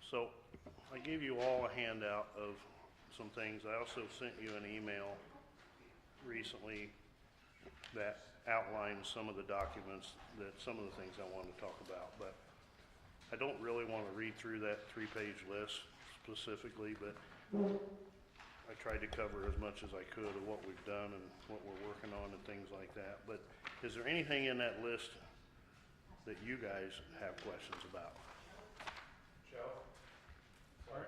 So I gave you all a handout of some things. I also sent you an email recently that outlines some of the documents that some of the things I wanted to talk about, but I don't really want to read through that 3-page list specifically, but I tried to cover as much as I could of what we've done and what we're working on and things like that. But is there anything in that list that you guys have questions about? Joe? Sorry.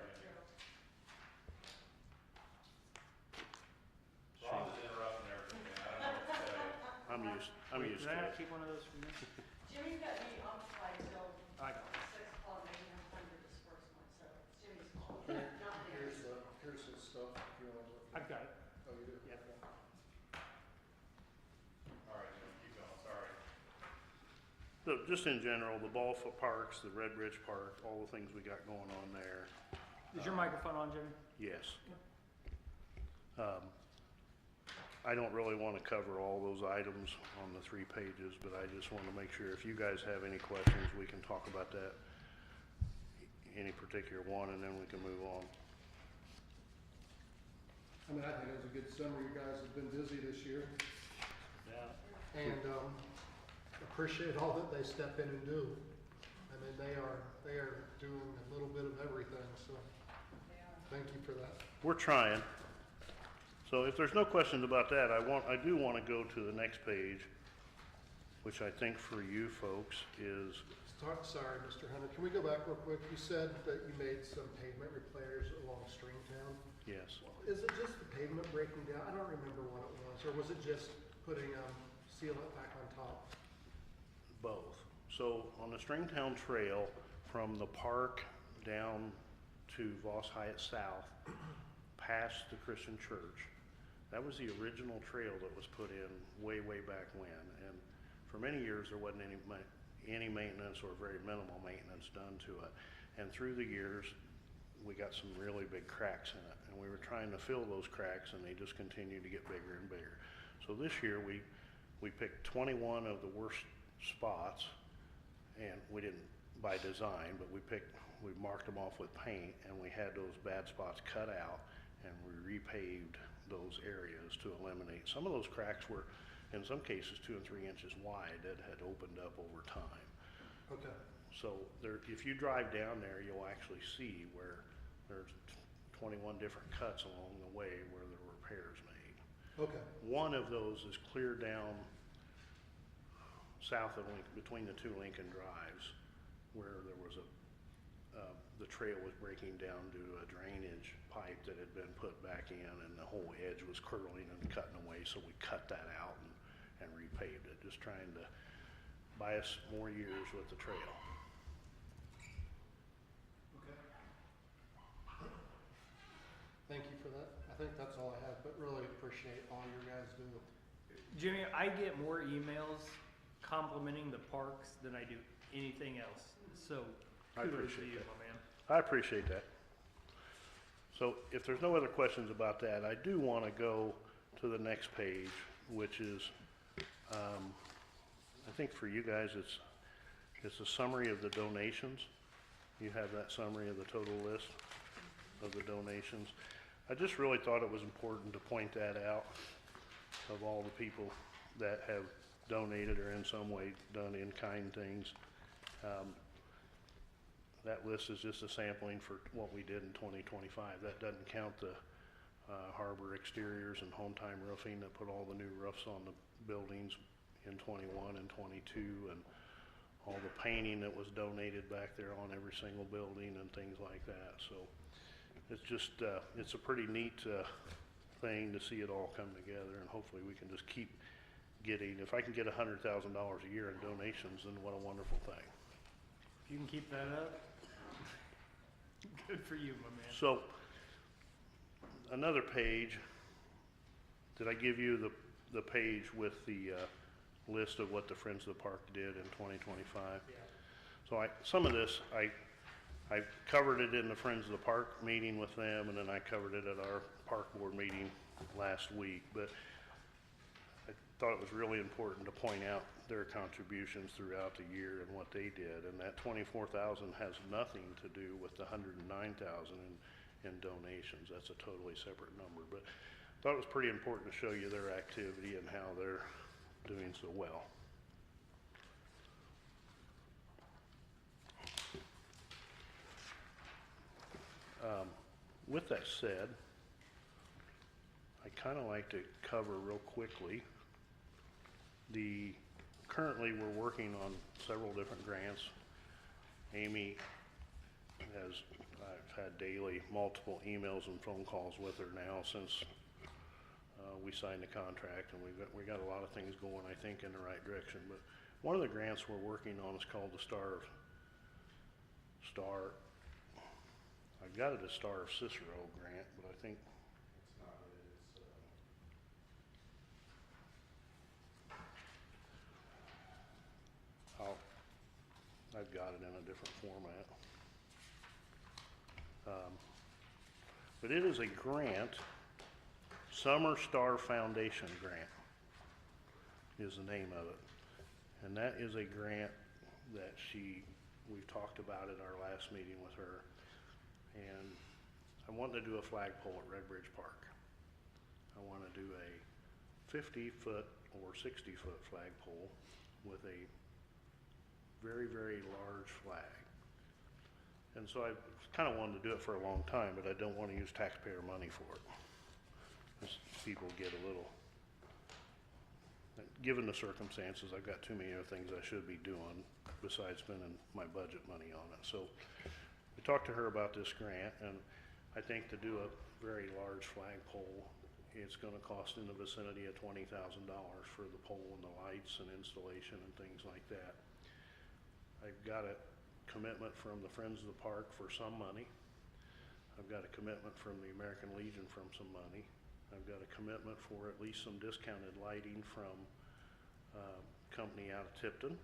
Ron's just interrupting everything, man. I don't know what to say. I'm used Did I to not it. keep one of those from you? Jimmy's got me occupied till I got it. 6 o'clock, making him time for disbursement, so it's Jimmy's fault, not theirs. Here's his stuff, if you want to look. I've got it. Oh, you do? Yeah. All right, Jim, keep going, sorry. So just in general, the Ballfoot Parks, the Red Ridge Park, all the things we got going on there, Is your microphone on, Jimmy? yes. I don't really want to cover all those items on the 3 pages, but I just want to make sure if you guys have any questions, we can talk about that, any particular one, and then we can move on. I mean, I think it was a good summer. You guys have been busy this year. Yeah. And appreciate all that they step in and do. I mean, they are doing a little bit of everything, so thank you for that. We're trying. So if there's no questions about that, I do want to go to the next page, which I think for you folks is, Sorry, Mr. Hunter, can we go back real quick? You said that you made some pavement repairs along Stringtown. yes, Is it just the pavement breaking down? I don't remember what it was, or was it just putting sealant back on top? both. So on the Stringtown Trail, from the park down to Voss Hyatt South, past the Christian Church, that was the original trail that was put in way, way back when. And for many years, there wasn't any maintenance or very minimal maintenance done to it. And through the years, we got some really big cracks in it. And we were trying to fill those cracks, and they just continued to get bigger and bigger. So this year, we picked 21 of the worst spots, and we didn't by design, but we marked them off with paint, and we had those bad spots cut out, and we repaved those areas to eliminate. Some of those cracks were, in some cases, 2 and 3 inches wide that had opened up over time. Okay. So there, if you drive down there, you'll actually see where there's 21 different cuts along the way where the repairs made. Okay. One of those is clear down south of Lincoln, between the 2 Lincoln Drives, where there was the trail was breaking down due to a drainage pipe that had been put back in, and the whole edge was curling and cutting away, so we cut that out and repaved it, just trying to buy us more years with the trail. Okay. Thank you for that. I think that's all I have, but really appreciate all you guys do. Jimmy, I get more emails complimenting the parks than I do anything else. So I kudos to appreciate you, that. my man. I appreciate that. So if there's no other questions about that, I do want to go to the next page, which is, I think for you guys, it's a summary of the donations. You have that summary of the total list of the donations. I just really thought it was important to point that out, of all the people that have donated or in some way done in-kind things. That list is just a sampling for what we did in 2025. That doesn't count the Harbor Exteriors and Home Time Roofing that put all the new roofs on the buildings in 21 and 22, and all the painting that was donated back there on every single building and things like that. So it's just, it's a pretty neat thing to see it all come together, and hopefully we can just keep getting, if I can get $100,000 a year in donations, then what a wonderful thing. If you can keep that up, good for you, my man. So another page, did I give you the page with the list of what the Friends of the Park did in 2025? Yeah. So some of this, I covered it in the Friends of the Park meeting with them, and then I covered it at our park board meeting last week. But thought it was really important to point out their contributions throughout the year and what they did. And that 24,000 has nothing to do with the 109,000 in donations. That's a totally separate number. But I thought it was pretty important to show you their activity and how they're doing so well. With that said, I kind of like to cover real quickly currently we're working on several different grants. Amy I've had daily multiple emails and phone calls with her now since we signed the contract, and we got a lot of things going, I think, in the right direction. But one of the grants we're working on is called the I've got it as Star of Cicero grant, but I think It's not it, I've got it in a different format. But it is a grant, Summer Star Foundation Grant is the name of it. And that is a grant that we've talked about at our last meeting with her. And I want to do a flagpole at Red Bridge Park. I want to do a 50-foot or 60-foot flagpole with a very, very large flag. And so I kind of wanted to do it for a long time, but I don't want to use taxpayer money for it. Just people get a little, given the circumstances, I've got too many other things I should be doing besides spending my budget money on it. So we talked to her about this grant, and I think to do a very large flagpole, it's going to cost in the vicinity of $20,000 for the pole and the lights and installation and things like that. I've got a commitment from the Friends of the Park for some money. I've got a commitment from the American Legion from some money. I've got a commitment for at least some discounted lighting from a company out of Tipton.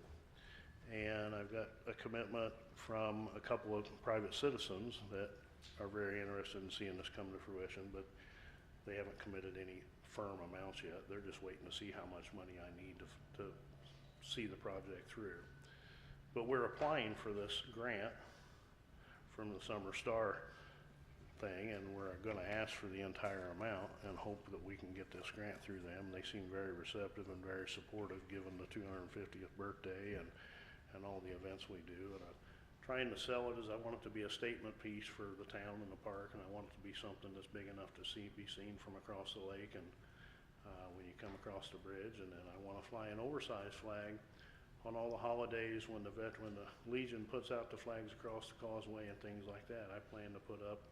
And I've got a commitment from a couple of private citizens that are very interested in seeing this come to fruition, but they haven't committed any firm amounts yet. They're just waiting to see how much money I need to see the project through. But we're applying for this grant from the Summer Star thing, and we're going to ask for the entire amount and hope that we can get this grant through them. They seem very receptive and very supportive given the 250th birthday and all the events we do. And I'm trying to sell it as I want it to be a statement piece for the town and the park, and I want it to be something that's big enough to be seen from across the lake and when you come across the bridge. And then I want to fly an oversized flag on all the holidays when the Legion puts out the flags across the causeway and things like that. I plan to put up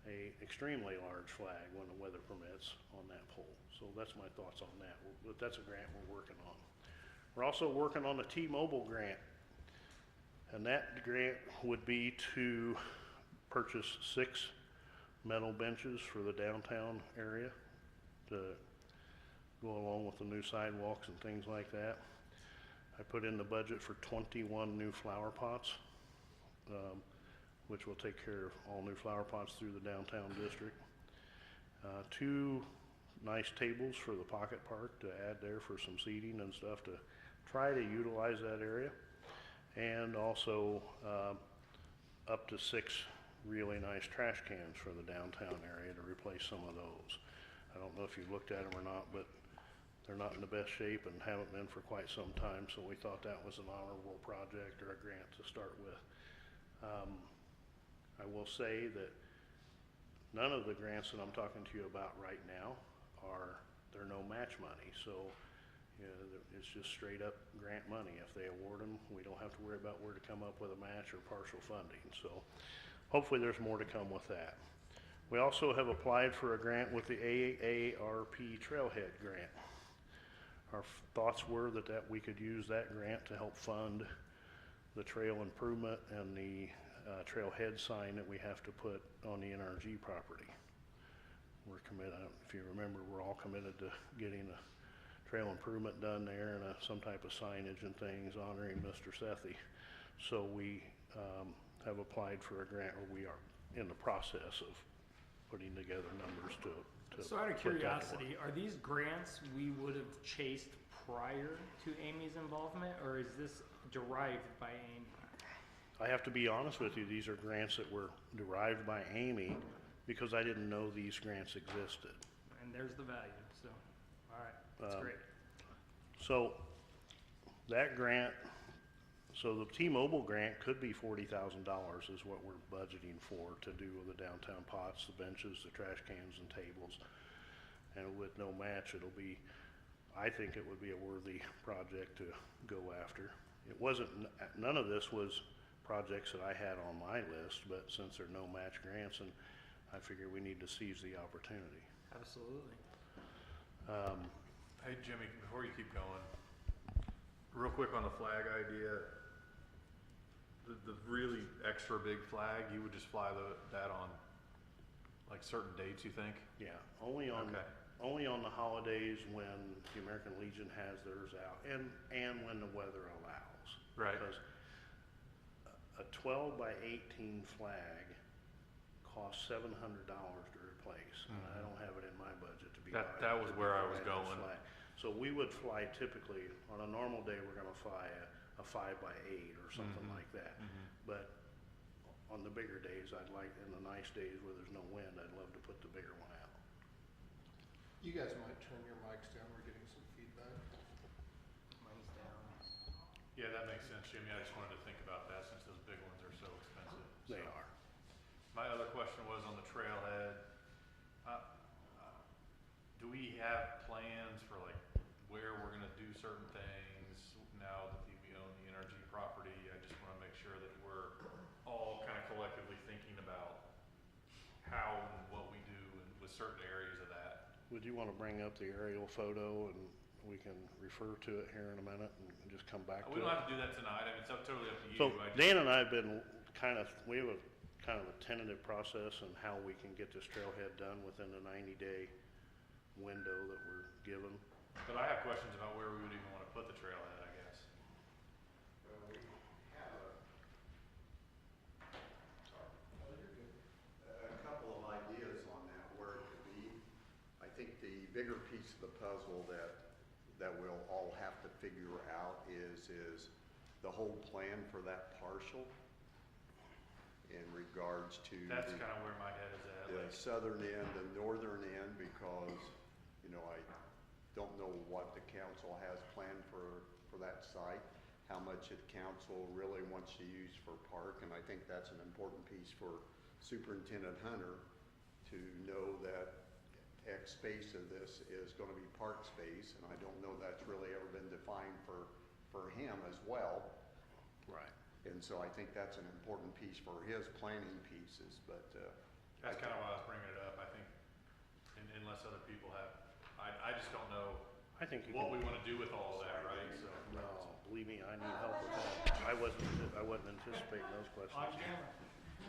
a extremely large flag when the weather permits on that pole. So that's my thoughts on that. But that's a grant we're working on. We're also working on a T-Mobile grant, and that grant would be to purchase 6 metal benches for the downtown area to go along with the new sidewalks and things like that. I put in the budget for 21 new flower pots, which will take care of all new flower pots through the downtown district. 2 nice tables for the pocket park to add there for some seating and stuff to try to utilize that area. And also up to 6 really nice trash cans for the downtown area to replace some of those. I don't know if you've looked at them or not, but they're not in the best shape and haven't been for quite some time, so we thought that was an honorable project or a grant to start with. I will say that none of the grants that I'm talking to you about right now they're no match money, so you know, it's just straight up grant money. If they award them, we don't have to worry about where to come up with a match or partial funding. So hopefully there's more to come with that. We also have applied for a grant with the AARP Trailhead Grant. Our thoughts were that we could use that grant to help fund the trail improvement and the trailhead sign that we have to put on the NRG property. We're committed, if you remember, we're all committed to getting a trail improvement done there and some type of signage and things honoring Mr. Sethi. So we have applied for a grant, or we are in the process of putting together numbers to So out of put that to work. curiosity, are these grants we would have chased prior to Amy's involvement, or is this derived by Amy? I have to be honest with you, these are grants that were derived by Amy because I didn't know these grants existed. And there's the value, so, all right, that's Um, great. So that grant, so the T-Mobile grant could be $40,000 is what we're budgeting for to do with the downtown pots, the benches, the trash cans and tables. And with no match, it'll be, I think it would be a worthy project to go after. It wasn't, none of this was projects that I had on my list, but since there are no match grants, and I figure we need to seize the opportunity. Absolutely. Hey, Jimmy, before you keep going, real quick on the flag idea, the really extra big flag, you would just fly that on like certain dates, you think? Yeah, only on, Okay. only on the holidays when the American Legion has theirs out, and when the weather allows. Right. Because a 12 by 18 flag costs $700 to replace, and I don't have it in my budget to be. That was where I was going. So we would fly typically, on a normal day, we're gonna fly a 5 by 8 or something Mhm. like that. But on the bigger days, I'd like, in the nice days where there's no wind, I'd love to put the bigger one out. You guys might turn your mics down, we're getting some feedback. Mine's down. Yeah, that makes sense, Jimmy. I just wanted to think about that since those big ones are so expensive. They So, are. My other question was on the trailhead. Do we have plans for like where we're gonna do certain things now that we own the energy property? I just wanna make sure that we're all kind of collectively thinking about how and what we do and with certain areas of that. Would you want to bring up the aerial photo and we can refer to it here in a minute and just come back to We it? don't have to do that tonight. I mean, it's totally up to you. So I just- Dan and I have been we have a kind of a tentative process on how we can get this trailhead done within the 90-day window that we're given. But I have questions about where we would even wanna put the trailhead, I guess. Well, we have a couple of ideas on that, where it could be. I think the bigger piece of the puzzle that we'll all have to figure out is the whole plan for that parcel in regards to That's the- kind of where my head is at. the Like, southern end, the northern end, because, I don't know what the council has planned for that site, how much the council really wants to use for park, and I think that's an important piece for Superintendent Hunter to know that X space of this is gonna be park space, and I don't know that's really ever been defined for him as well. Right. And so I think that's an important piece for his planning pieces, but, that's kind of why I was bringing it up. I think, unless other people have, I just don't know I think you what we can, want to do with all of that, right? So, no, believe me, I need help with that. I wasn't anticipating those On questions. camera.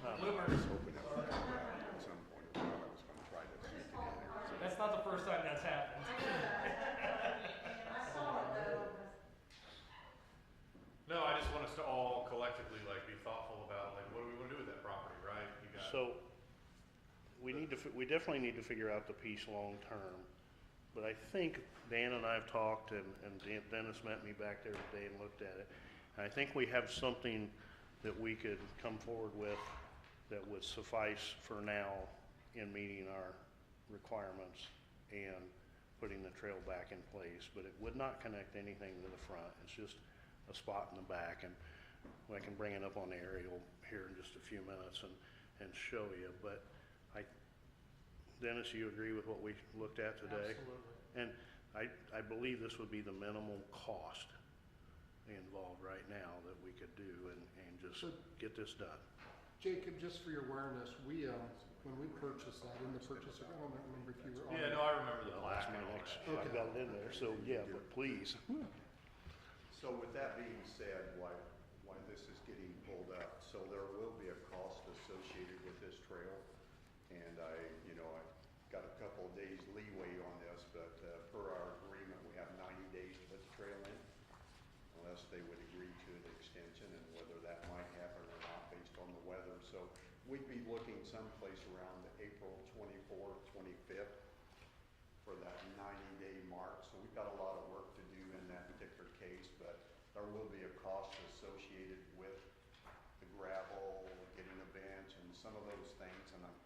I was hoping if I could, at some point, I was gonna try to sneak it in there. That's not the first time that's happened. I saw it though. no, I just want us to all collectively like be thoughtful about like what do we want to do with that property, right? You got So, we definitely need to figure out the piece long-term. But I think Dan and I have talked, and Dennis met me back there today and looked at it. And I think we have something that we could come forward with that would suffice for now in meeting our requirements and putting the trail back in place. But it would not connect anything to the front. It's just a spot in the back, and I can bring it up on the aerial here in just a few minutes and show you. But Dennis, you agree with what we looked at today? Absolutely. And I believe this would be the minimal cost involved right now that we could do and just So- get this done. Jacob, just for your awareness, we, when we purchased that, in the purchase, I don't remember if you were on. Yeah, no, I remember the Well, that's plaque my and all next, that. I've got it in there, so yeah, but please. So with that being said, why this is getting pulled up, so there will be a cost associated with this trail. And I got a couple of days leeway on this, but per our agreement, we have 90 days to put the trail in, unless they would agree to an extension, and whether that might happen or not based on the weather. So we'd be looking someplace around April 24th, 25th for that 90-day mark. So we've got a lot of work to do in that particular case, but there will be a cost associated with the gravel, getting a bench, and some of those things. And I'm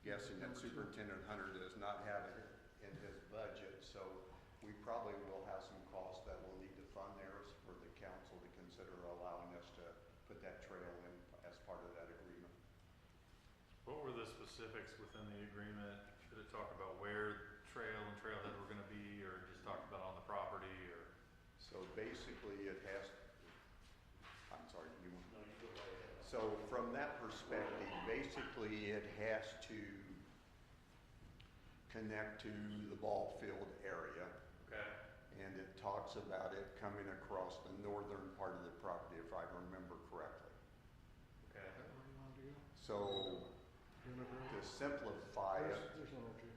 guessing that Superintendent Hunter does not have it in his budget, so we probably will have some costs that we'll need to fund there for the council to consider allowing us to put that trail in as part of that agreement. What were the specifics within the agreement? Did it talk about where trail and trailhead were gonna be, or just talk about on the property, or? So basically it has, I'm sorry, you want? No, you go right ahead. So from that perspective, basically it has to connect to the ball field area. Okay. And it talks about it coming across the northern part of the property, if I remember correctly. Okay. Is that where you want to go? So to simplify it, There's energy.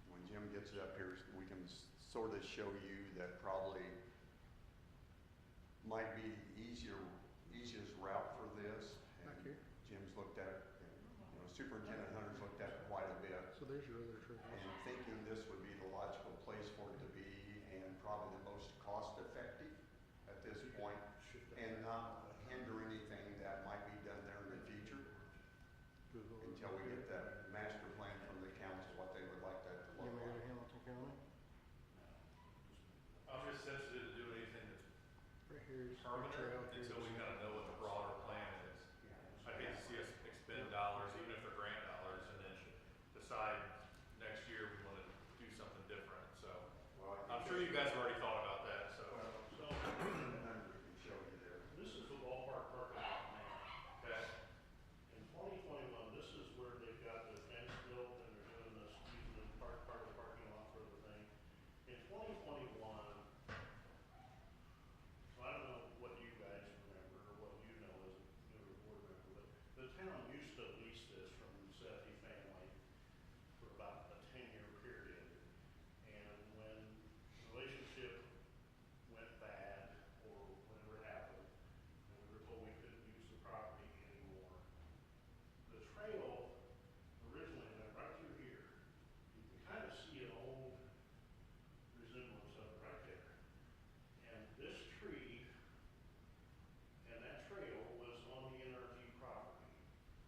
when Jim gets up here, we can sort of show you that probably might be the easiest route for this. Back And here. Jim's looked at it, and, you know, Superintendent Hunter's looked at it quite a bit. So there's your other trail. And thinking this would be the logical place for it to be and probably the most cost effective at this point and not hinder anything that might be done there in the future until we get that master plan from the council, what they would like that to You look want to go to like. Hamilton County? I'm just sensitive to doing anything that's Right here is your trail. permanent Here's until we the- kind of know what the broader plan is. I'd hate to see us expend dollars, even if they're grant dollars, and then decide next year we want to do something different, so. I'm sure you guys have already thought about that, so. So, Superintendent Hunter can show you there. this is the ballpark parking lot now. Okay. In 2021, this is where they've got the fence built and they're doing this, using the part of the parking lot for the thing. In 2021, so I don't know what you guys remember or what you know as a newer board member, but the town used to lease this from the Sethi family for about a 10-year period. And when the relationship went bad or whatever happened, and we were told we couldn't use the property anymore, the trail originally went right through here. You can kind of see an old resemblance of it right there. And this tree and that trail was on the NRG property.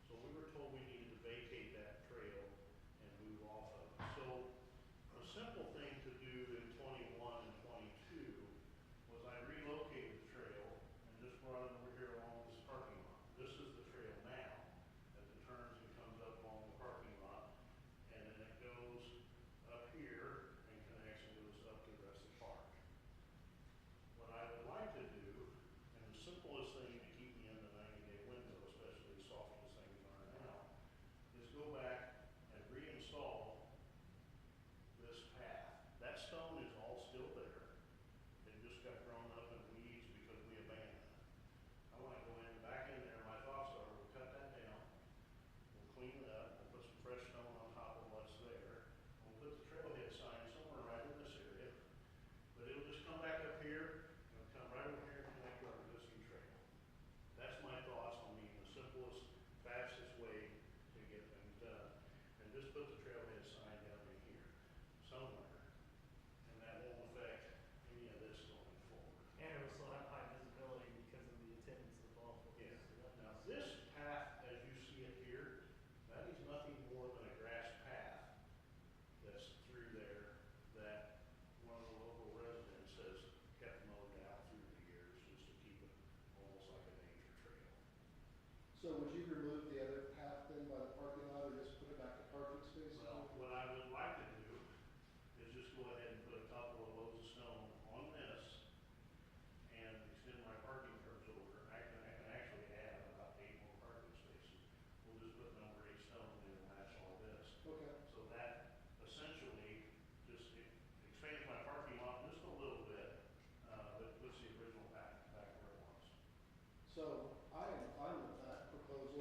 So we were told we needed to vacate that trail and move off of it. So a simple thing to do in 21 and 22 was I relocated the trail and just brought it over here along this parking lot. This is the trail now, as it turns and comes up along the parking lot, and then it goes up here and connects and goes up to the rest of the park. What I would like to do, and the simplest thing to keep me in the 90-day window, especially as soft as things are now, is go back and reinstall this path. That stone is all still there. It just got grown up in weeds because we abandoned it. I want to go back in there. My thoughts are we'll cut that down, we'll clean it up, we'll put some fresh stone on top of what's there. We'll put the trailhead sign somewhere right in this area. But it'll just come back up here, and it'll come right over here and connect to our existing trail. That's my thoughts on being the simplest, fastest way to get things done. And just put the trailhead sign down in here somewhere, and that won't affect any of this going forward. And it will still have high visibility because of the attendance of the ball fields. Yeah. Now, this path, as you see it here, that is nothing more than a grass path that's through there that one of the local residents has kept mowed out through the years just to keep it almost like a nature trail. So would you remove the other path then by the parking lot or just put it back to parking spaces? Well, what I would like to do is just go ahead and put a couple of loads of stone on this and extend my parking curbs over. I can actually add about 8 more parking spaces. We'll just put number 8 stone in and match all this. Okay. So that essentially just expands my parking lot just a little bit, but puts the original back where it was. So I am fine with that proposal.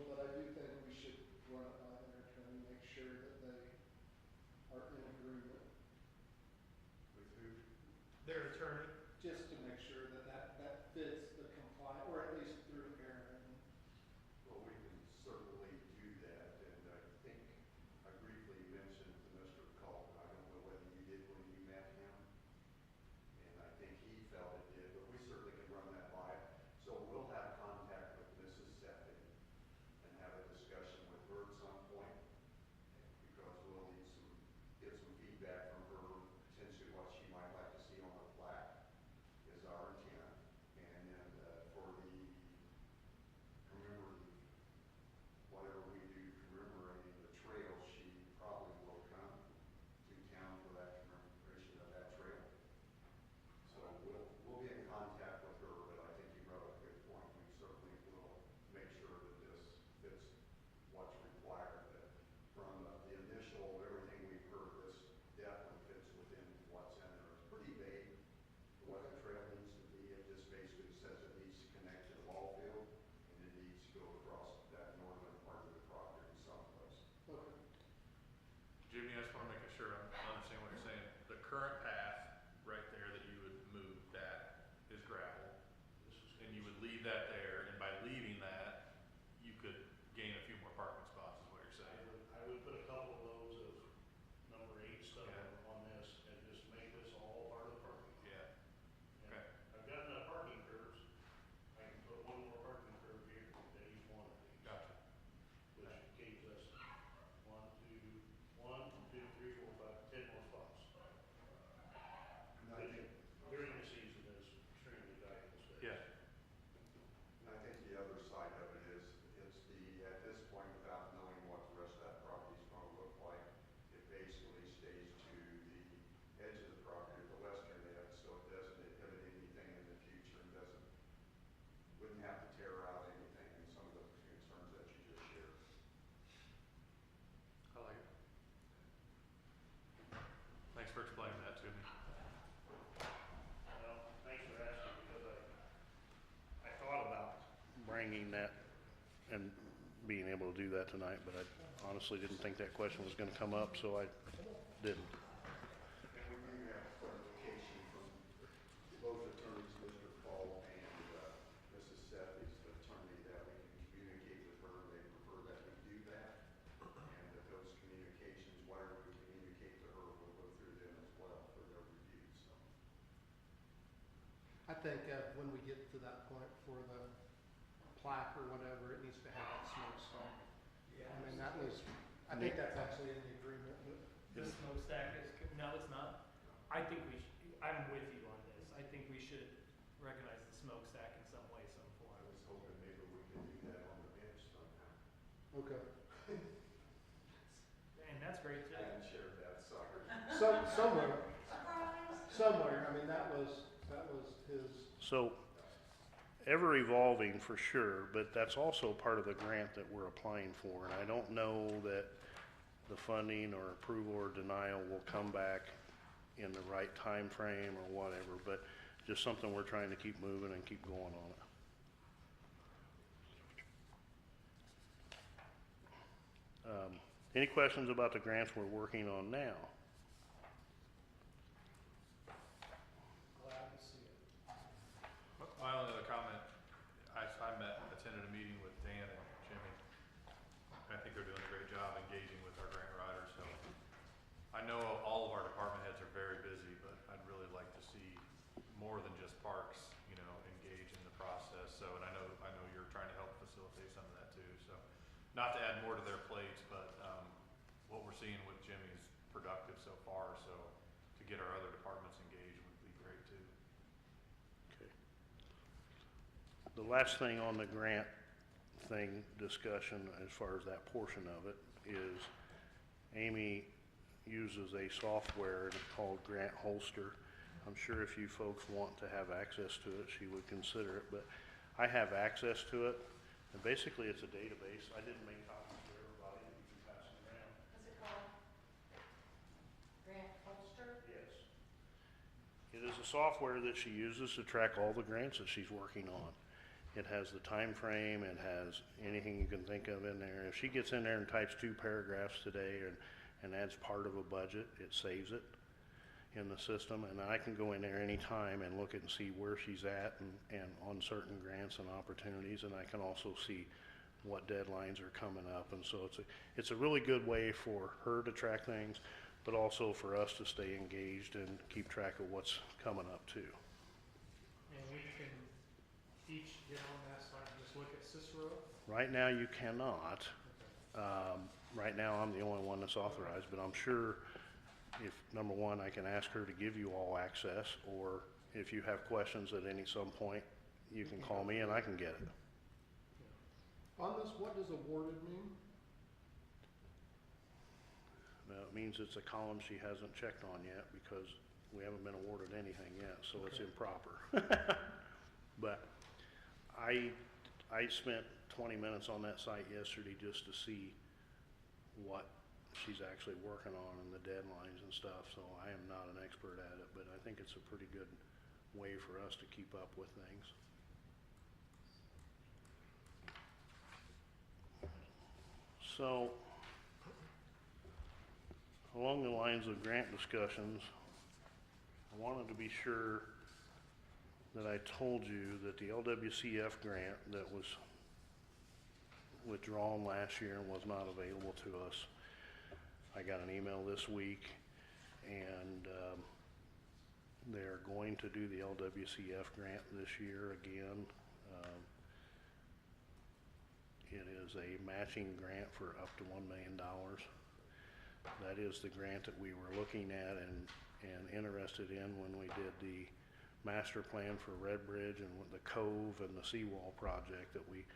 Jimmy, I just wanna make sure I understand what you're saying. The current path right there that you would move, that is gravel, and you would leave that there, and by leaving that, you could gain a few more parking spots, is what you're saying. I would put a couple of those of number 8 stuff Okay. on this and just make this all part of the parking. Yeah, And okay. I've got enough parking curves, I can put one more parking curve here at each one of these. Gotcha. Which keeps us 1, 2, 3, 4, 5, 10 more spots. And I think, During the season is extremely valuable space. Yeah, and I think the other side of it is, it's the, at this point, without knowing what the rest of that property is gonna look like, it basically stays to the edge of the property, the western edge, so it doesn't inhibit anything in the future and wouldn't have to tear out anything and some of the concerns that you just shared. I like it. Thanks for explaining that to me. Well, thanks for asking, because I thought about bringing that and being able to do that tonight, but I honestly didn't think that question was gonna come up, so I didn't. And we do have clarification from both attorneys, Mr. Paul and Mrs. Seth is the attorney, that we can communicate with her. They prefer that we do that. And that those communications, whatever we communicate to her, will go through them as well for their review, so. I think when we get to that point for the plaque or whatever, it needs to have that smokestack. I mean, that was, I think that's actually in the agreement, but The smokestack is, no, it's not. I think we should, I'm with you on this. I think we should recognize the smokestack in some way, some I form. was hoping maybe we could do that on the bench somehow. okay. And that's great too. I haven't shared that, sorry. Somewhere, I mean, that was his, So, ever evolving for sure, but that's also part of the grant that we're applying for. And I don't know that the funding or approval or denial will come back in the right time frame or whatever, but just something we're trying to keep moving and keep going on it. Any questions about the grants we're working on now? Glad to see it. My only other comment, attended a meeting with Dan and Jimmy. I think they're doing a great job engaging with our grant writers, so. I know all of our department heads are very busy, but I'd really like to see more than just parks, engage in the process. So, and I know you're trying to help facilitate some of that too, so. Not to add more to their plates, but, what we're seeing with Jimmy is productive so far, so to get our other departments engaged would be great too. Okay. The last thing on the grant thing discussion, as far as that portion of it, is Amy uses a software called Grant Holster. I'm sure if you folks want to have access to it, she would consider it, but I have access to it. And basically, it's a database. I didn't make copies for everybody. You can pass them around. What's it called? Grant Holster? Yes. It is a software that she uses to track all the grants that she's working on. It has the time frame, it has anything you can think of in there. If she gets in there and types 2 paragraphs today and adds part of a budget, it saves it in the system, and I can go in there anytime and look and see where she's at and on certain grants and opportunities, and I can also see what deadlines are coming up, and so it's a really good way for her to track things, but also for us to stay engaged and keep track of what's coming up too. And we can each get on that side and just look at Cicero. Right now, you cannot. Right now, I'm the only one that's authorized, but I'm sure if, number one, I can ask her to give you all access, or if you have questions at some point, you can call me and I can get it. on this, what does awarded mean? Now, it means it's a column she hasn't checked on yet because we haven't been awarded anything yet, so it's Okay. improper. But I spent 20 minutes on that site yesterday just to see what she's actually working on and the deadlines and stuff, so I am not an expert at it, but I think it's a pretty good way for us to keep up with things. So, along the lines of grant discussions, I wanted to be sure that I told you that the LWCF grant that was withdrawn last year and was not available to us, I got an email this week, and they're going to do the LWCF grant this year again. It is a matching grant for up to $1 million. That is the grant that we were looking at and interested in when we did the master plan for Red Bridge and with the Cove and the seawall project that we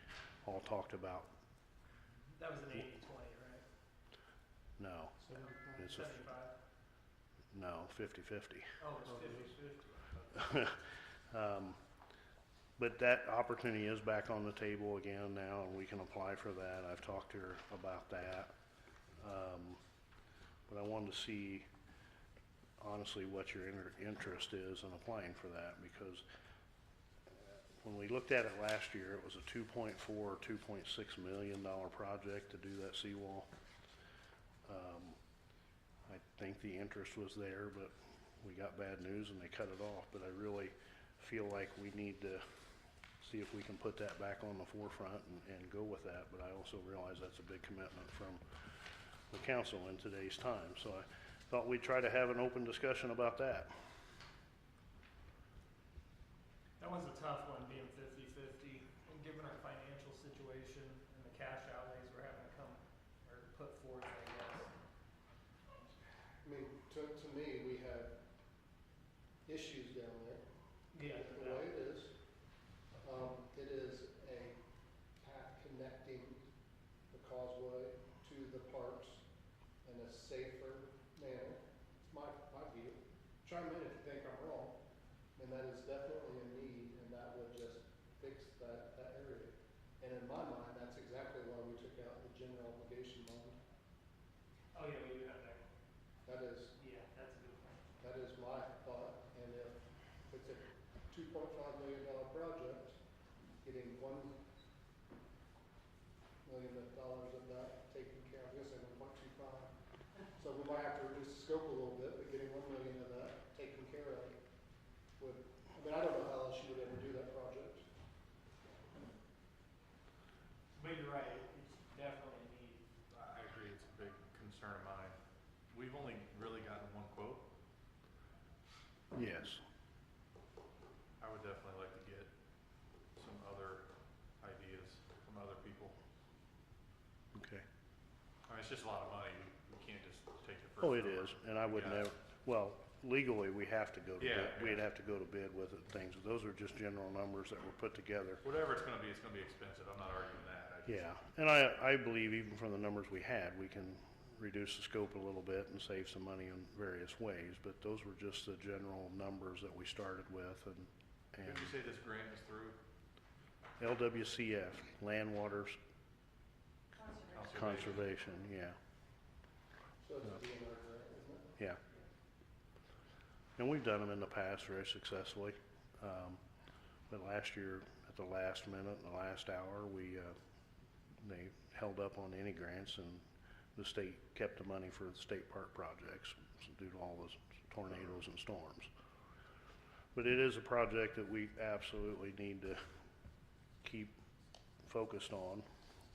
all talked about. That was an 80-20, right? No, it's a, 75? no, 50-50. Oh, it's 50-50. But that opportunity is back on the table again now, and we can apply for that. I've talked to her about that. But I wanted to see, honestly, what your interest is in applying for that, because when we looked at it last year, it was a $2.4 or $2.6 million project to do that seawall. I think the interest was there, but we got bad news and they cut it off. But I really feel like we need to see if we can put that back on the forefront and go with that. But I also realize that's a big commitment from the council in today's time. So I thought we'd try to have an open discussion about that. That one's a tough one, being 50-50, and given our financial situation and the cash outlays we're having to come, or put forth, I guess. I mean, to me, we have issues down there. Yeah. The way it is a path connecting the causeway to the parks in a safer manner. It's my view. Chime in if you think I'm wrong. And that is definitely a need, and that would just fix that area. And in my mind, that's exactly why we took out the general obligation bond. Oh, yeah, we do have that. That is, Yeah, that's a good point. that is my thought. And if it's a $2.5 million project, getting $1 million of that taken care of, I guess I said 1.25. So we might have to reduce the scope a little bit, but getting $1 million of that taken care of would, I mean, I don't know how else you would ever do that project. But you're right, it's definitely a need. I agree, it's a big concern of mine. We've only really gotten one quote. Yes. I would definitely like to get some other ideas from other people. Okay. I mean, it's just a lot of money. We can't just take the first. Oh, it number. is, and I would Yeah. never, well, legally, we have to go to Yeah, bid. We'd yeah. have to go to bid with it, things. Those are just general numbers that were put together. Whatever it's gonna be expensive. I'm not arguing that. I just- Yeah, and I believe even from the numbers we had, we can reduce the scope a little bit and save some money in various ways, but those were just the general numbers that we started with, and Did you say this grant is through? LWCF, Land Waters Conservation. Conservation, yeah, So it's a DNR grant, isn't it? yeah. And we've done them in the past very successfully, but last year, at the last minute, in the last hour, they held up on any grants, and the state kept the money for the state park projects due to all those tornadoes and storms. But it is a project that we absolutely need to keep focused on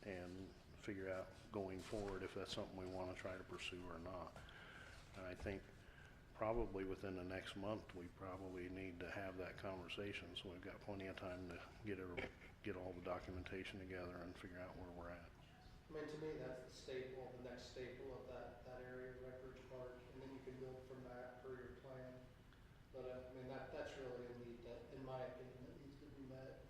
and figure out going forward if that's something we want to try to pursue or not. And I think probably within the next month, we probably need to have that conversation, so we've got plenty of time to get all the documentation together and figure out where we're at. I mean, to me, that's the staple, the next staple of that area, Red Bridge Park, and then you can build from that per your plan. But, I mean, that's really a need that, in my opinion, that needs to be met.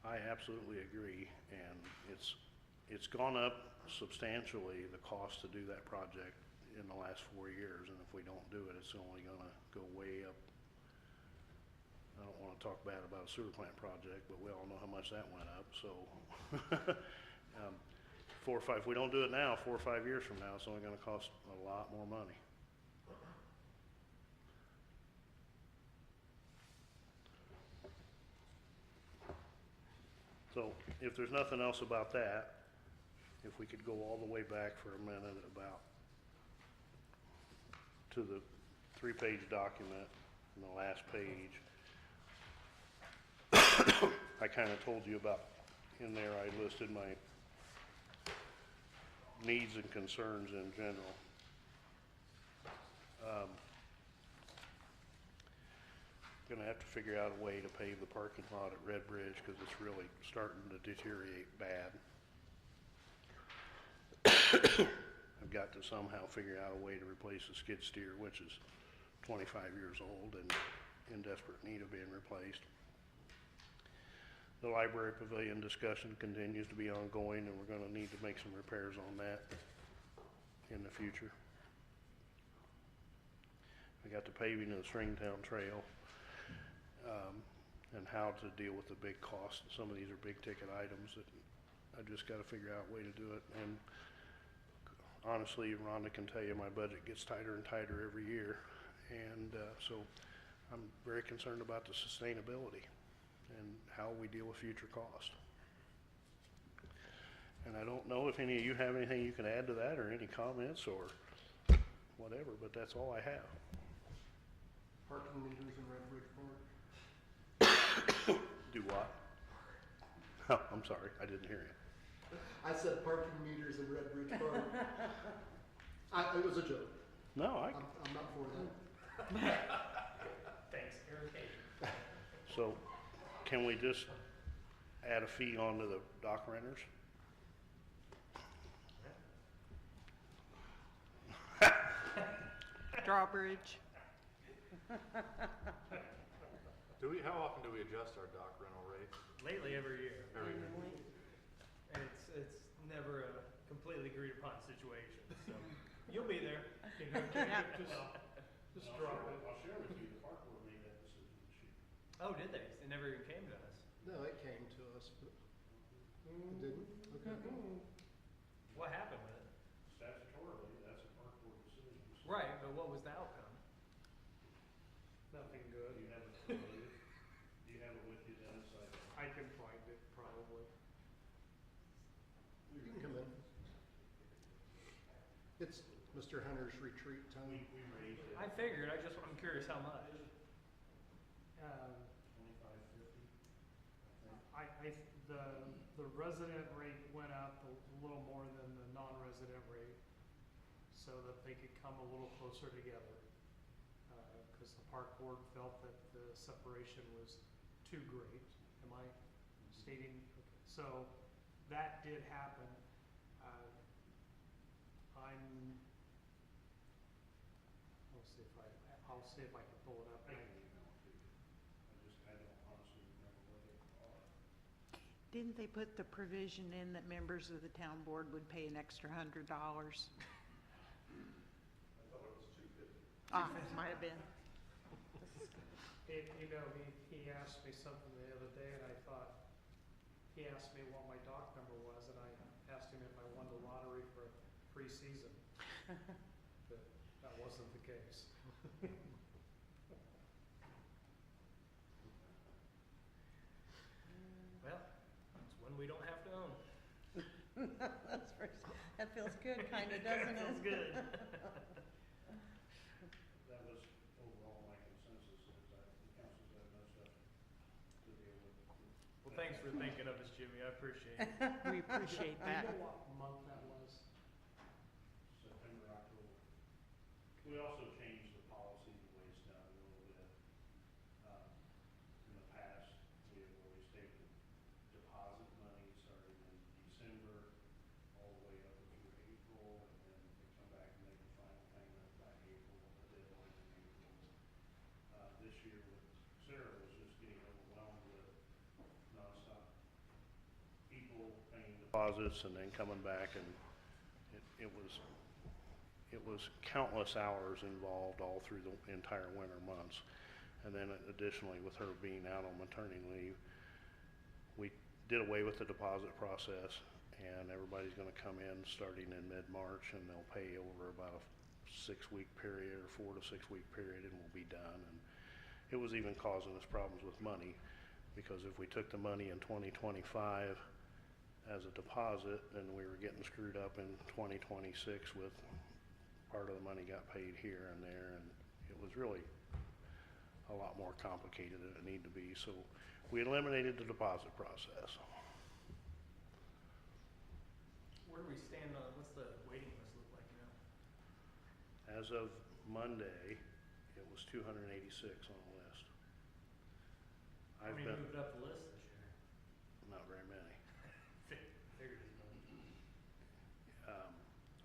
I absolutely agree, and it's gone up substantially, the cost to do that project in the last 4 years, and if we don't do it, it's only gonna go way up. I don't wanna talk bad about a sewer plant project, but we all know how much that went up, so. If we don't do it now, 4 or 5 years from now, it's only gonna cost a lot more money. So if there's nothing else about that, if we could go all the way back for a minute about to the 3-page document, on the last page, I kind of told you about, in there I listed my needs and concerns in general. Gonna have to figure out a way to pave the parking lot at Red Bridge, because it's really starting to deteriorate bad. I've got to somehow figure out a way to replace the skid steer, which is 25 years old and in desperate need of being replaced. The library pavilion discussion continues to be ongoing, and we're gonna need to make some repairs on that in the future. I got the paving of the Stringtown Trail, and how to deal with the big costs. Some of these are big ticket items that I just gotta figure out a way to do it. And honestly, Rhonda can tell you my budget gets tighter and tighter every year. And so I'm very concerned about the sustainability and how we deal with future cost. And I don't know if any of you have anything you can add to that, or any comments or whatever, but that's all I have. Parking meters in Red Bridge Park. Do what? Oh, I'm sorry, I didn't hear you. I said parking meters in Red Bridge Park. It was a joke. No, I'm not for that. Thanks, irritating. so can we just add a fee onto the dock renters? Drawbridge. How often do we adjust our dock rental rates? Lately, every year. Every year. And it's never a completely agreed upon situation, so you'll be there. You know, just drop it. I'll share with you, the park board made that decision this year. Oh, did they? It never even came to us. No, it came to us, but it didn't. Okay. What happened with it? Statutorily, that's a park board decision. So Right, but what was the outcome? Nothing good. Do you have it with you, Dennis? I can find it probably. You can come in. It's Mr. Hunter's retreat time. We raised it. I figured, I'm curious how much. 25.50. The resident rate went up a little more than the non-resident rate, so that they could come a little closer together. Because the park board felt that the separation was too great. Am I stating? Okay. So that did happen. I'll see if I can pull it up. I can email it to you. I don't honestly remember what they are. Didn't they put the provision in that members of the town board would pay an extra $100? I thought it was 250. Ah, it might have been. You know, he asked me something the other day, and I thought, he asked me what my dock number was, and I asked him if I won the lottery for a free season. But that wasn't the case. Well, it's one we don't have to own. That feels good, kinda, doesn't it? Feels good. That was overall my consensus, is that the council's got enough stuff to deal with. Well, thanks for thinking of us, Jimmy, I appreciate it. We appreciate Do you that. know what month that was? September, October. We also changed the policy, the way it's done a little bit. In the past, we have always taken deposit money starting in December, all the way up through April, and then they come back and make the final payment by April, the deadline in April. This year, with Sarah was just getting overwhelmed with nonstop people paying deposits and then coming back, and it was countless hours involved all through the entire winter months. And then additionally, with her being out on maternity leave, we did away with the deposit process, and everybody's gonna come in starting in mid-March, and they'll pay over about a 6-week period or 4 to 6 week period, and we'll be done. And it was even causing us problems with money, because if we took the money in 2025 as a deposit, then we were getting screwed up in 2026 with part of the money got paid here and there, and it was really a lot more complicated than it needed to be, so we eliminated the deposit process. Where do we stand on, what's the waiting list look like now? As of Monday, it was 286 on the list. How many moved up the list this year? Not very many. Figured as much.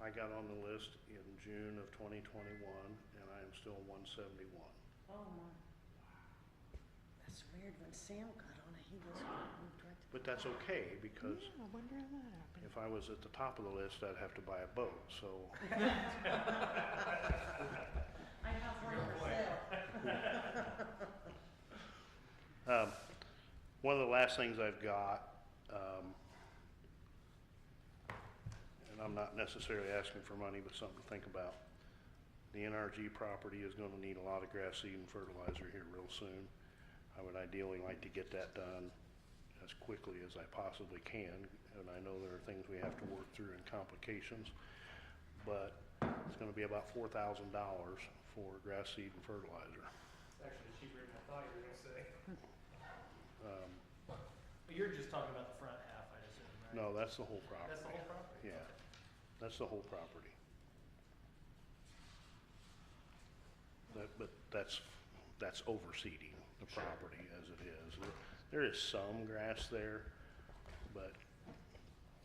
I got on the list in June of 2021, and I am still 171. Oh, my. That's weird. When Sam got on it, he was moved right to. But that's okay, because Yeah, I wonder how that happened. if I was at the top of the list, I'd have to buy a boat, so. I have one for sale. One of the last things I've got, and I'm not necessarily asking for money, but something to think about. The NRG property is gonna need a lot of grass seed and fertilizer here real soon. I would ideally like to get that done as quickly as I possibly can, and I know there are things we have to work through and complications, but it's gonna be about $4,000 for grass seed and fertilizer. It's actually cheaper than I thought you were gonna say. Um, But you're just talking about the front half, I assume, right? No, that's the whole property. That's the whole property? Yeah. Okay. That's the whole property. But that's overseeding the property as it is. There is some grass there, but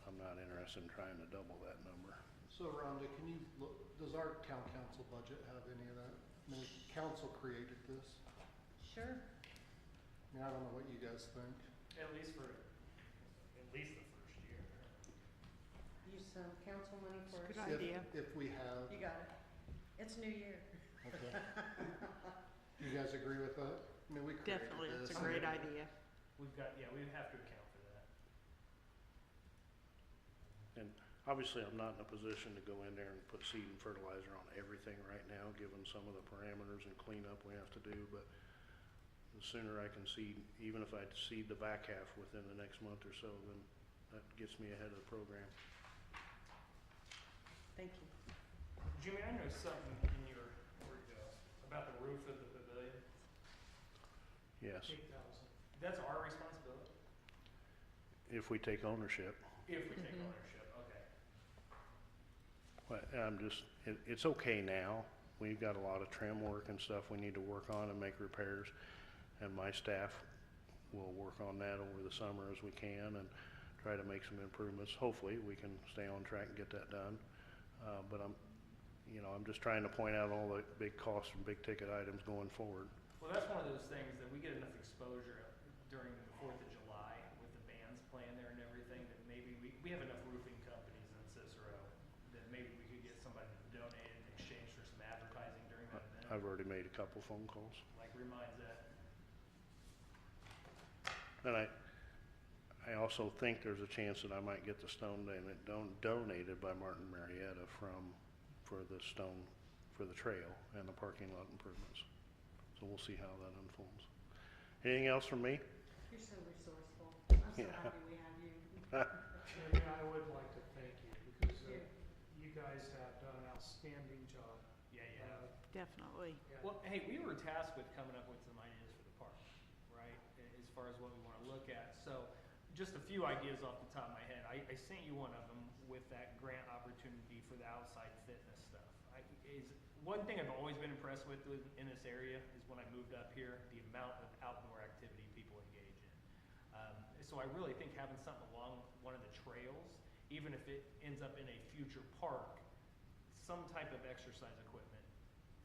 I'm not interested in trying to double that number. So Rhonda, can you look, does our town council budget have any of that? I mean, the council created this. Sure. I mean, I don't know what you guys think. At least the first year. Use some council money for. Good If- idea. If we have, You got it. It's New Year. okay. You guys agree with that? I mean, we created Definitely, it's this. a great idea. We've got, yeah, we have to account for that. And obviously, I'm not in a position to go in there and put seed and fertilizer on everything right now, given some of the parameters and cleanup we have to do, but the sooner I can seed, even if I seed the back half within the next month or so, then that gets me ahead of the program. Thank you. Jimmy, I know something in your, where'd it go, about the roof of the pavilion. Yes, 8,000. That's our responsibility? if we take ownership. If we take Mhm. ownership, okay. But I'm just, it's okay now. We've got a lot of trim work and stuff we need to work on and make repairs. And my staff will work on that over the summer as we can and try to make some improvements. Hopefully, we can stay on track and get that done. But I'm just trying to point out all the big costs and big ticket items going forward. Well, that's one of those things that we get enough exposure during the 4th of July with the bands playing there and everything, that maybe we have enough roofing companies in Cicero that maybe we could get somebody to donate in exchange for some advertising during that event. I've already made a couple phone calls. Like reminds that. And I also think there's a chance that I might get the stone donated by Martin Marietta for the stone, for the trail and the parking lot improvements. So we'll see how that unfolds. Anything else from me? You're so resourceful. I'm so Yeah. happy we have you. Jamie, I would like to thank you because Yeah. you guys have done an outstanding job. Yeah, yeah. Definitely. Yeah. Well, hey, we were tasked with coming up with some ideas for the park, right? As far as what we want to look at. So just a few ideas off the top of my head. I sent you one of them with that grant opportunity for the outside fitness stuff. One thing I've always been impressed with in this area is when I moved up here, the amount of outdoor activity people engage in. So I really think having something along one of the trails, even if it ends up in a future park, some type of exercise equipment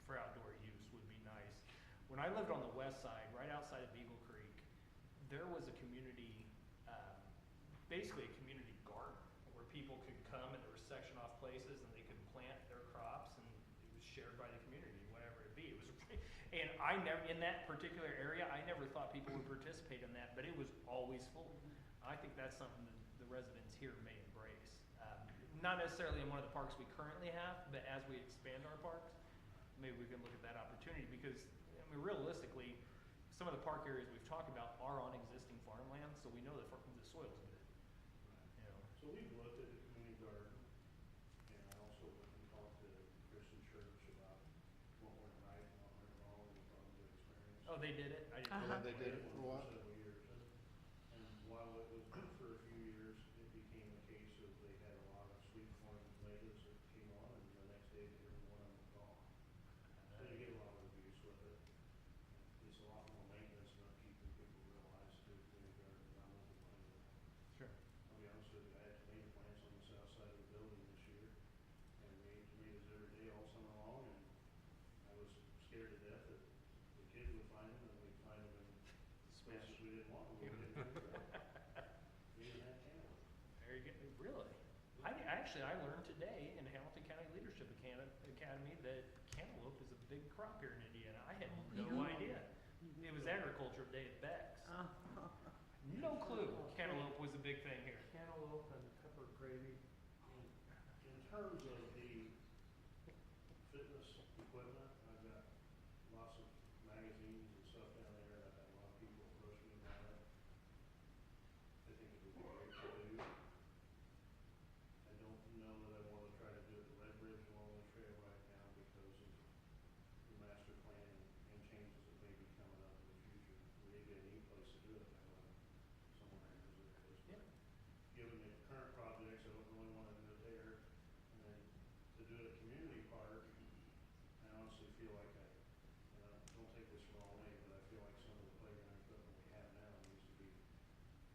for outdoor use would be nice. When I lived on the west side, right outside of Eagle Creek, there was a community, basically a community garden where people could come and there were section off places and they could plant their crops and it was shared by the community, whatever it be. And I never, in that particular area, I never thought people would participate in that, but it was always full. I think that's something that the residents here may embrace. Not necessarily in one of the parks we currently have, but as we expand our parks, maybe we can look at that opportunity because, I mean, realistically, some of the park areas we've talked about are on existing farmland, so we know that the soil's good. You know. So we've looked at the community garden, and I also went and talked to Christian Oh, they did it? I didn't Uh-huh. know. They did it for a while. Several years. And while it was good for a few years, it became a case of they had a lot of sweet corn tomatoes that came on, and the next day, every one of them was gone. So you get a lot of abuse with it. It's a lot more maintenance and upkeep than people realize to when you garden around with the plant. Sure. I'll be honest with you, I had tomato plants on the south side of the building this year, and we ate tomatoes every day all summer long, and I was scared to death that the kids would find them, and we'd find them in places we didn't want them. We didn't have cantaloupe. There you go. Really? Actually, I learned today in Hamilton County Leadership Academy that cantaloupe is a big crop here in Indiana. I had no idea. It was agriculture day at Beck's. No clue cantaloupe was a big thing here. Cantaloupe and pepper gravy. In terms of the fitness equipment, I've got lots of magazines and stuff down there, and I've had a lot of people approach me about it. I think it would be great to do. I don't know that I wanna try to do it the Red Bridge along the trail right now because of the master plan and changes that may be coming up in the future. Maybe a neat place to do it, however, somewhere in those areas. But given the current projects, I don't really wanna do it there. And then to do it at Community Park, I honestly feel like don't take this the wrong way, but I feel like some of the playground equipment we have now needs to be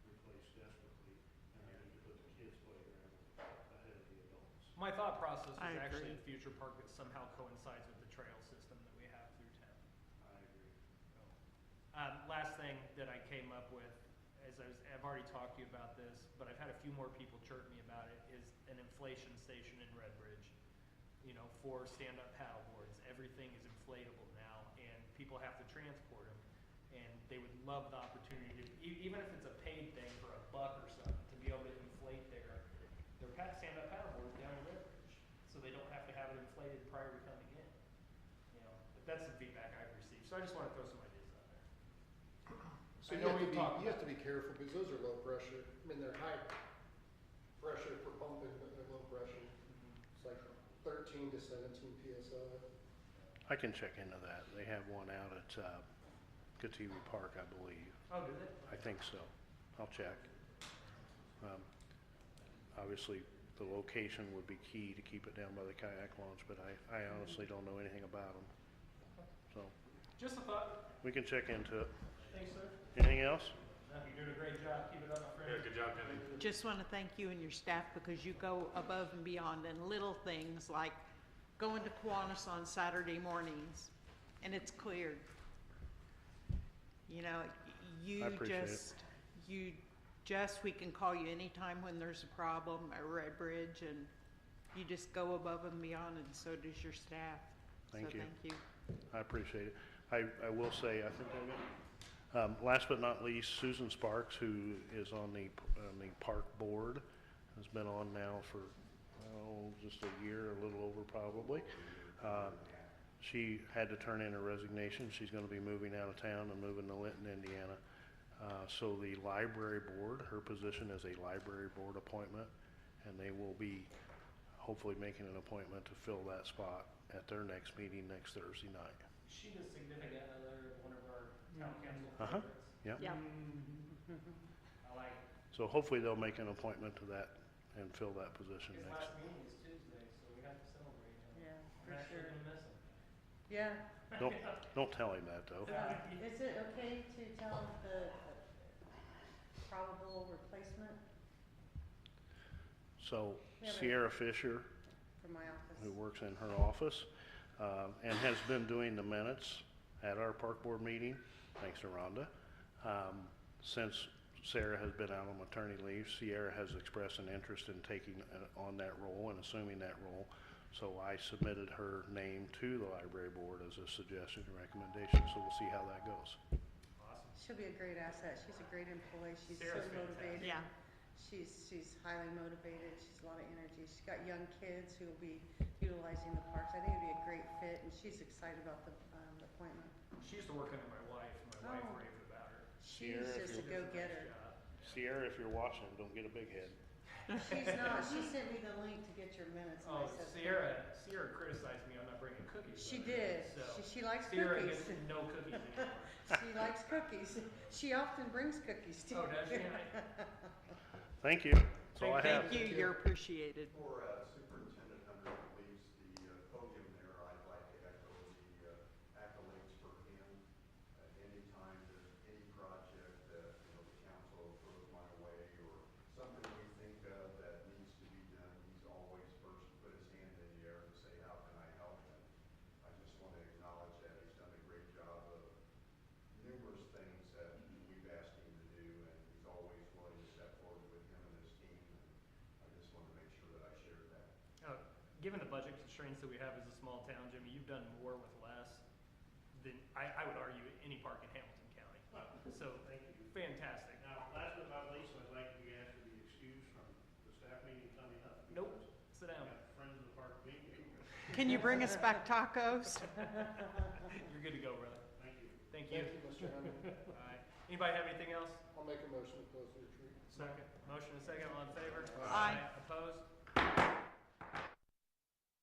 replaced desperately. And I need to put the kids' playground ahead of the adults. My thought process was I actually agree. a future park that somehow coincides with the trail system that we have through town. I agree. Last thing that I came up with, I've already talked to you about this, but I've had a few more people chirp me about it, is an inflation station in Red Bridge. You know, for stand-up paddle boards. Everything is inflatable now, and people have to transport them. And they would love the opportunity to, even if it's a paid thing for $1 or something, to be able to inflate their stand-up paddle boards down in Red Bridge, so they don't have to have it inflated prior to coming in. You know, but that's the feedback I've received. So I just want to throw some ideas out there. So I you know have to we've be, talked you have to be careful because those are low pressure. I mean, they're high pressure for pumping, but they're low pressure. It's like 13 to 17 PSI. I can check into that. They have one out at Katiwi Park, I believe. Oh, do they? I think so. I'll check. Obviously, the location would be key to keep it down by the kayak launch, but I honestly don't know anything about them. So, Just a thought. we can check into it. Thanks, sir. Anything else? You're doing a great job. Keep it up, my friend. Yeah, good job, Kenny. Just want to thank you and your staff because you go above and beyond in little things like going to Kiwanis on Saturday mornings and it's cleared. You know, you I appreciate it. we can call you anytime when there's a problem at Red Bridge and you just go above and beyond and so does your staff. Thank you. So thank you. I appreciate it. I will say, I think last but not least, Susan Sparks, who is on the park board, has been on now for, just a year, a little over probably. She had to turn in her resignation. She's gonna be moving out of town and moving to Linton, Indiana. So the library board, her position is a library board appointment, and they will be hopefully making an appointment to fill that spot at their next meeting next Thursday night. She was significant other one of our town council Uh-huh. favorites. Yeah. Yeah. I like it. So hopefully they'll make an appointment to that and fill that position His next. last meeting is Tuesday, so we have to celebrate him. Yeah, I'm for actually sure. gonna miss him. Yeah. Don't tell him that though. Is it okay to tell the probable replacement So Yeah, but- Sierra Fisher, for my office? who works in her office, and has been doing the minutes at our park board meeting, thanks to Rhonda. Since Sarah has been out on maternity leave, Sierra has expressed an interest in taking on that role and assuming that role. So I submitted her name to the library board as a suggestion and recommendation, so we'll see how that goes. Awesome. She'll be a great asset. She's a great employee. She's so Sarah's motivated. Yeah. She's highly motivated. She's a lot of energy. She's got young kids who will be utilizing the parks. I think it'd be a great fit, and she's excited about the appointment. She used to work under my wife, and my wife Oh. raved about her. She's Sierra, if just a you're- go-getter. Nice job. Sierra, if you're watching, don't get a big head. She's not, she sent me the link to get your minutes and I Oh, said. Sierra criticized me on not bringing cookies. She the other day, did, So she likes Sierra cookies. gets no cookies anymore. She likes cookies. She often brings cookies too. Oh, does she? Thank you. That's all I have. Thank you, you're appreciated. Before Superintendent Hunter leaves the podium there, I'd like to echo the accolades for him. Anytime there's any project that, the council throws my way or something we think of that needs to be done, he's always first to put his hand in the air and say, how can I help? And I just want to acknowledge that he's done a great job of numerous things that we've asked him to do, and he's always willing to step forward with him and his team. And I just want to make sure that I shared that. Given the budget constraints that we have as a small town, Jimmy, you've done more with less than, I would argue, any park in Hamilton County. So, Thank you. fantastic. Now, last but not least, I'd like to be asked to be excused from the staff meeting coming up. Nope, because sit down. I got Friends of the Park meeting. Can you bring us back tacos? You're good to go, brother. Thank you. Thank you. Thank you, Mr. Hunter. All right. Anybody have anything else? I'll make a motion to close the retreat. Second. Motion and second, all in favor? Aye. Opposed?